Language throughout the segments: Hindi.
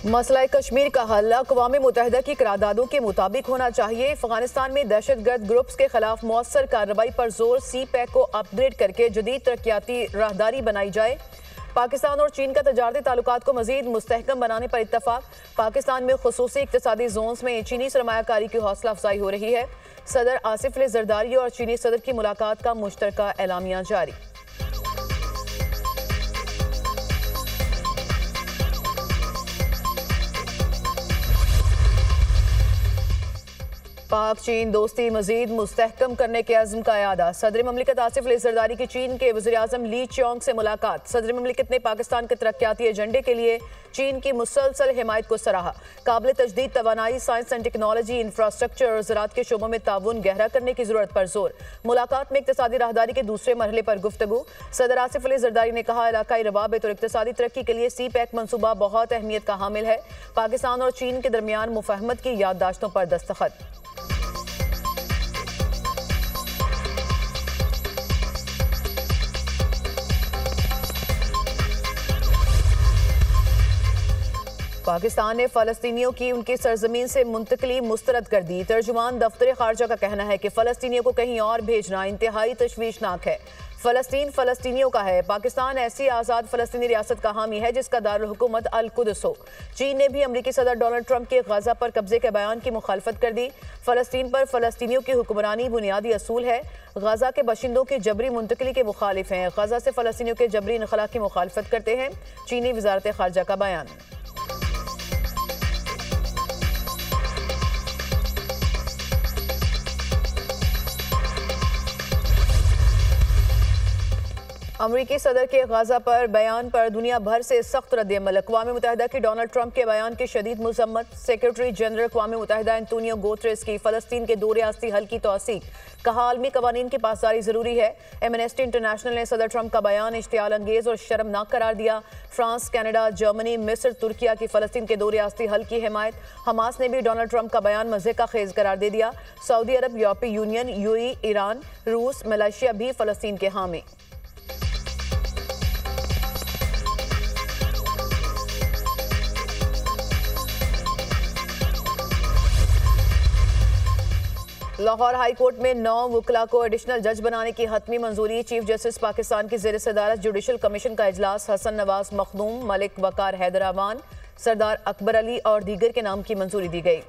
मसला कश्मीर का हल अक़वाम मुत्तहिदा की करारदादों के मुताबिक होना चाहिए। अफगानिस्तान में दहशतगर्द ग्रुप्स के खिलाफ मौसर कार्रवाई पर जोर। सी पैक को अपग्रेड करके जदीद तरक्याती राहदारी बनाई जाए। पाकिस्तान और चीन का तजारती ताल्लुकात को मजीद मुस्तहकम बनाने पर इत्तफाक। पाकिस्तान में खुसूसी इक्तसादी जोन्स में चीनी सरमायाकारी की हौसला अफजाई हो रही है। सदर आसिफ अली जरदारी और चीनी सदर की मुलाकात का मुश्तरका एलामिया जारी। पाक चीन दोस्ती मजीद मुस्तहकम करने के अज़्म का यादा। सदर ममलिकत आसिफ अली जरदारी की चीन के वज़ीर आज़म ली चियोंग से मुलाकात। सदर ममलिकत ने पाकिस्तान के तरक्याती एजेंडे के लिए चीन की मुसलसल हिमायत को सराहा। काबिल तजदीद तवानाई, साइंस एंड टेक्नोलॉजी, इंफ्रास्ट्रक्चर और ज़राअत के शोबों में ताउन गहरा करने की जरूरत पर जोर। मुलाकात में इक्तसादी राहदारी के दूसरे मरहले पर गुफ्तगू। सदर आसिफ अली जरदारी ने कहा, इलाकाई रवाबित और इक्तसादी तरक्की के लिए सी पैक मनसूबा बहुत अहमियत का हामिल है। पाकिस्तान और चीन के दरमियान मुफाहमत की याददाश्तों पर दस्तखत। पाकिस्तान ने फ़लस्तीनियों की उनकी सरजमीन से मुंतकली मुस्तरद कर दी। तर्जुमान दफ्तर खारजा का कहना है कि फ़लस्तीनियों को कहीं और भेजना इंतहाई तशवीशनाक है। फ़लस्तीन फ़लस्तीनियों का है। पाकिस्तान ऐसी आज़ाद फ़लस्तीनी रियासत का हामी है जिसका दारुल हुकूमत अल कुद्स हो। चीन ने भी अमरीकी सदर डोनाल्ड ट्रंप के गजा पर कब्जे के बयान की मुखालफत कर दी। फ़लस्तीन पर फ़लस्तीनियों की हुक्मरानी बुनियादी असूल है। गजा के बशिंदों की जबरी मुंतकली के मुखालिफ हैं। गजा से फ़लस्तीनियों के जबरी इनखला की मुखालफत करते हैं। चीनी वजारत खारजा का बयान। अमरीकी सदर के गजा पर बयान पर दुनिया भर से सख्त रद्द-ए-अमल। अक़वाम मुत्तहिदा की डोनाल्ड ट्रंप के बयान की शदीद मज़म्मत। सेक्रेटरी जनरल अक़वाम मुत्तहिदा एंटोनियो गुतेरेस की फ़लस्तीन के दो रियासती हल की तौसीक। कहा, आलमी कवानीन की पासदारी ज़रूरी है। एमनेस्टी इंटरनेशनल ने सदर ट्रंप का बयान इश्तियाल अंगेज़ और शर्मनाक करार दिया। फ्रांस, कनाडा, जर्मनी, मिस्र, तुर्किया की फ़लस्तीन के दो रियासती हल की हिमायत। हमास ने भी डोनाल्ड ट्रंप का बयान मज़े का खेज़ करार दे दिया। सऊदी अरब, यूरोपीय यूनियन, यूएई, ईरान, रूस, मलेशिया भी फ़लस्तीन के हामी। लाहौर हाई कोर्ट में 9 वकला को एडिशनल जज बनाने की हतमी मंजूरी। चीफ जस्टिस पाकिस्तान की ज़ेर सदारत जुडिशल कमीशन का इजलास। हसन नवाज मखदूम, मलिक वकार हैदराबान, सरदार अकबर अली और दीगर के नाम की मंजूरी दी गई।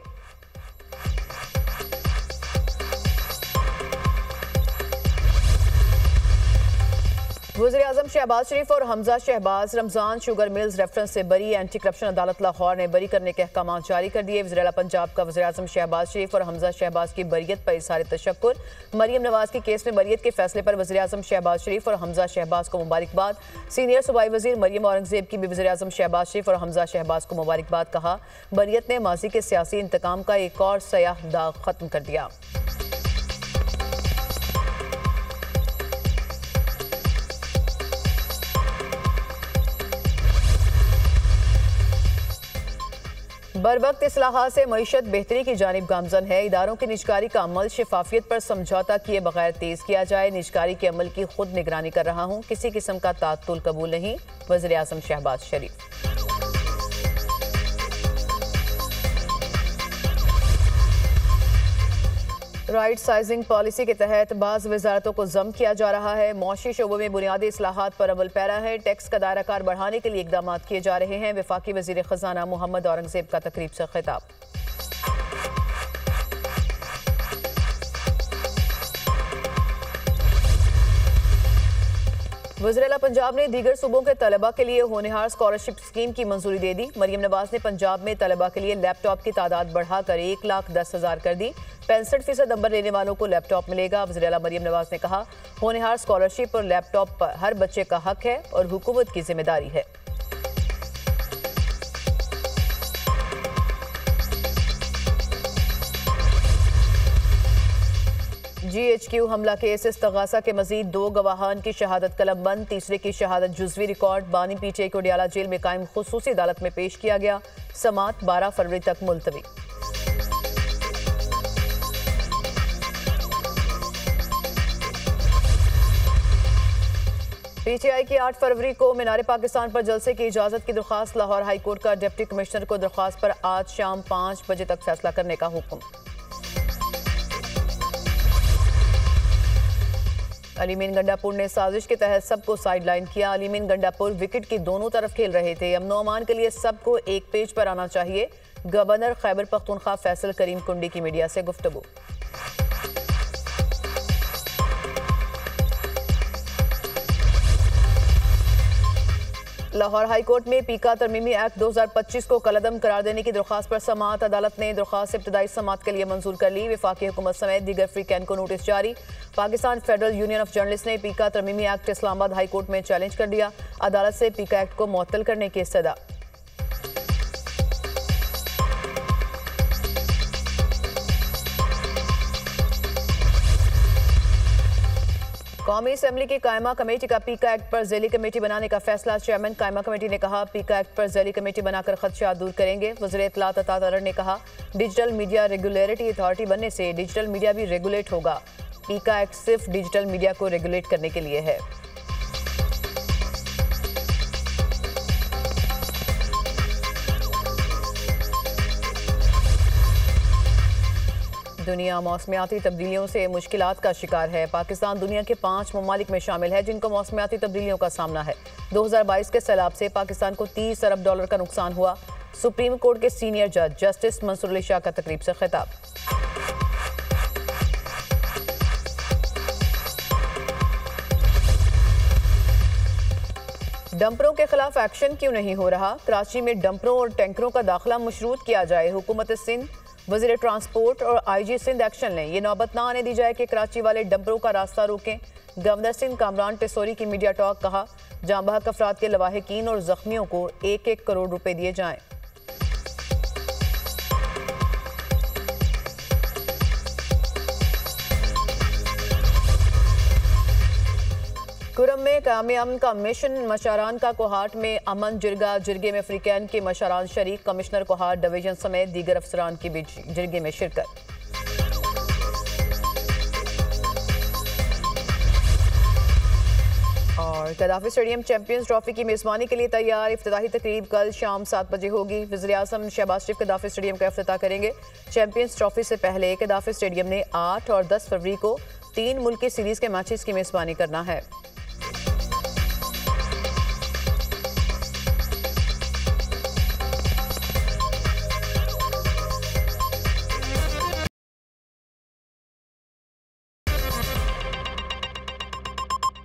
वज़ीर आज़म शहबाज शरीफ और Hamza Shehbaz Ramzan sugar mills reference से बरी। एंटी करप्शन अदालत लाहौर ने बरी करने के अहकाम जारी कर दिए। वज़ीर आला पंजाब का वज़ीर आज़म शहबाज शरीफ और हमजा शहबाज की बरीयत पर इज़हार तशक्कुर। मरियम नवाज के केस में बरीयत के फैसले पर वज़ीर आज़म शहबाज शरीफ और हमजा शहबाज को मुबारकबाद। सीनियर सूबाई वज़ीर मरियम औरंगज़ेब की भी वज़ीर आज़म शहबाज शरीफ और हमजा शहबाज को मुबारकबाद। कहा, बरीयत ने माजी के सियासी इंतकाम का एक और सयाह दाग ख़त्म कर दिया। बर वक्त इस्लाहात से मईशत बेहतरी की जानिब गामजन है। इदारों की निजकारी का अमल शफाफियत पर समझौता किए बगैर तेज किया जाए। निजकारी के अमल की खुद निगरानी कर रहा हूँ, किसी किस्म का तातुल कबूल नहीं। वज़ीर आज़म शहबाज शरीफ। राइट साइजिंग पॉलिसी के तहत बाज़ वजारतों को जम किया जा रहा है। मौशी शोबों में बुनियादी इस्लाहात पर अमल पैरा है। टैक्स का दायरा कार बढ़ाने के लिए इकदाम किए जा रहे हैं। वफाकी वज़ीर ख़जाना मोहम्मद औरंगज़ेब का तकरीब से खिताब। वज़ीर आला पंजाब ने दीगर सूबों के तलबा के लिए होनहार स्कॉलरशिप स्कीम की मंजूरी दे दी। मरियम नवाज ने पंजाब में तलबा के लिए लैपटॉप की तादाद बढ़ाकर 1,10,000 कर दी। 65% नंबर लेने वालों को लैपटॉप मिलेगा। वज़ीर आला मरियम नवाज ने कहा, होनहार स्कॉलरशिप और लैपटॉप पर हर बच्चे का हक है और हुकूमत की जिम्मेदारी है। GHQ हमला केस इस्तगासा के मजीद 2 गवाहान की शहादत कलम बंद। तीसरे की शहादत जुज़वी रिकॉर्ड। बानी पीटीआई को डियाला जेल में कायम खुसूसी अदालत में पेश किया गया। समात 12 फरवरी तक मुलतवी। पीटीआई की 8 फरवरी को मीनार पाकिस्तान पर जलसे की इजाजत की दरख्वास्त। लाहौर हाई कोर्ट का डिप्टी कमिश्नर को दरख्वास्त पर आज शाम 5 बजे तक फैसला करने का हुक्म। अलीमीन गंडापुर ने साजिश के तहत सबको साइडलाइन किया। अलीमीन गंडापुर विकेट की दोनों तरफ खेल रहे थे। अमनो अमान के लिए सबको एक पेज पर आना चाहिए। गवर्नर खैबर पख्तूनख्वा फैसल करीम कुंडी की मीडिया से गुफ्तगू। लाहौर हाई कोर्ट में पीका तरमीमी एक्ट 2025 को कलअदम करार देने की दरख्वास्त पर समाअत अदालत ने दरख्वास्त इब्तदाई समाअत के लिए मंजूर कर ली। वफाकी हुकूमत समेत दीगर फ्रीकैन को नोटिस जारी। Pakistan federal union of journalist ने पीका तरमीमी एक्ट इस्लामाबाद हाई कोर्ट में चैलेंज कर दिया। अदालत से पीका एक्ट को मुअत्तल करने की इस्तदा। कौमी असम्बली की कायमा कमेटी का पीका एक्ट पर झैली कमेटी बनाने का फैसला। चेयरमैन कायमा कमेटी ने कहा, पीका एक्ट पर झैली कमेटी बनाकर खदशात दूर करेंगे। वज़ीर इत्तलात अता तारड़ ने कहा, डिजिटल मीडिया रेगुलेटरी अथॉरिटी बनने से डिजिटल मीडिया भी रेगुलेट होगा। पीका एक्ट सिर्फ डिजिटल मीडिया को रेगुलेट करने के लिए है। दुनिया मौसमियाती तब्दीलियों से मुश्किलात का शिकार है। पाकिस्तान दुनिया के 5 ममालिक में शामिल है जिनको मौसमियाती तब्दीलियों का सामना है। 2022 के सैलाब से पाकिस्तान को $30 अरब का नुकसान हुआ। सुप्रीम कोर्ट के सीनियर जज जस्टिस मंसूर अली शाह का तकरीब से खिताब। डंपरों के खिलाफ एक्शन क्यों नहीं हो रहा? कराची में डंपरों और टैंकरों का दाखिला मशरूत किया जाए। हुकूमत सिंध, वज़ीर ट्रांसपोर्ट और आईजी सिंध एक्शन लें। ये नौबत ना आने दी जाए कि कराची वाले डंपरों का रास्ता रोकें। गवर्नर सिंध कामरान टेसोरी की मीडिया टॉक। कहा, जाँ बहक अफराद के लवाहिकीन और जख्मियों को 1-1 करोड़ रुपए दिए जाएं। कुरम में कायम अमन का मिशन। मशारान का कोहाट में अमन जिरगा। जिरगे में अफ्रीकैन के मशारान शरीक। कमिश्नर कोहाट डिवीजन समेत दीगर अफसरान की भी जिरगे में शिरकत। और गद्दाफी स्टेडियम चैंपियंस ट्रॉफी की मेजबानी के लिए तैयार। इफ्तिताही तकरीब कल शाम 7 बजे होगी। वज़ीर आज़म शहबाज शरीफ गद्दाफी स्टेडियम का इफ्तिताह करेंगे। चैंपियंस ट्रॉफी से पहले गद्दाफी स्टेडियम ने 8 और 10 फरवरी को 3 मुल्की सीरीज के मैचेस की मेजबानी करना है।